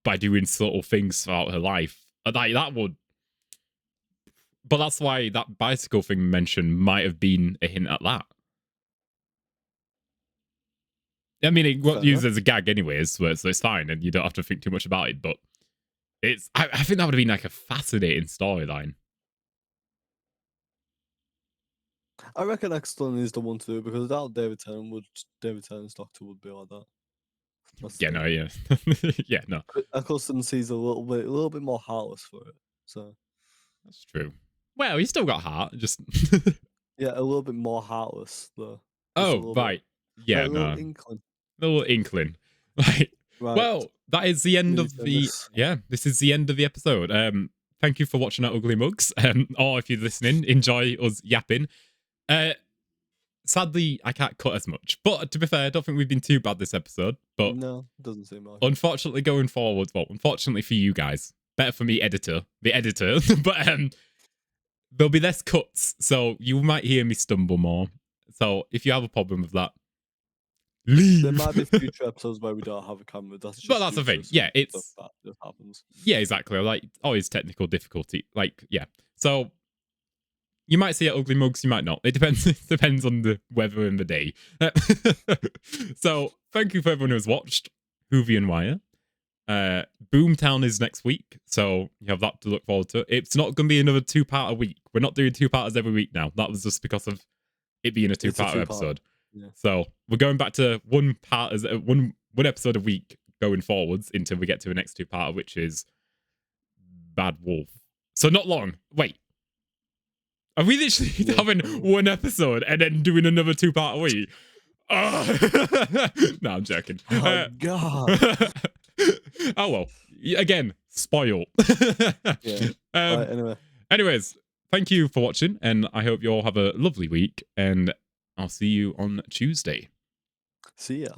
by doing subtle things throughout her life. Like that would. But that's why that bicycle thing mentioned might have been a hint at that. I mean, it was used as a gag anyways, so it's fine, and you don't have to think too much about it. But it's, I think that would have been like a fascinating storyline. I reckon Eccleston is the one to do it because without David Tennant's Doctor would be like that. Yeah, no, yeah, yeah, no. Eccleston sees a little bit more heartless for it. So that's true. Well, he's still got heart, just yeah, a little bit more heartless though. Oh, right, yeah, a no, little inkling. Right. Well, that is the end of the. Yeah, this is the end of the episode. Thank you for watching our ugly mugs. Or if you're listening, enjoy us yapping. Sadly, I can't cut as much. But to be fair, I don't think we've been too bad this episode. But no, doesn't seem like. Unfortunately, going forward, well, unfortunately for you guys, better for me, the editor. But there'll be less cuts, so you might hear me stumble more. So if you have a problem with that, leave. There might be future episodes where we don't have a camera. That's the thing. Yeah, it's that just happens. Yeah, exactly. Like always technical difficulty. Like yeah. So you might see it ugly mugs, you might not. It depends. It depends on the weather and the day. So thank you for everyone who's watched Whovian Wire. Boomtown is next week, so you have that to look forward to. It's not going to be another 2-part a week. We're not doing 2-parters every week now. That was just because of it being a 2-part episode. Yeah. So we're going back to one episode a week going forwards until we get to the next 2-part, which is Bad Wolf. So not long. Wait. Are we literally having one episode and then doing another 2-part a week? Oh. No, I'm joking. Oh, God. Oh, well. Again, spoil. Yeah. Right, Anyways, thank you for watching, and I hope you all have a lovely week, and I'll see you on Tuesday. See ya.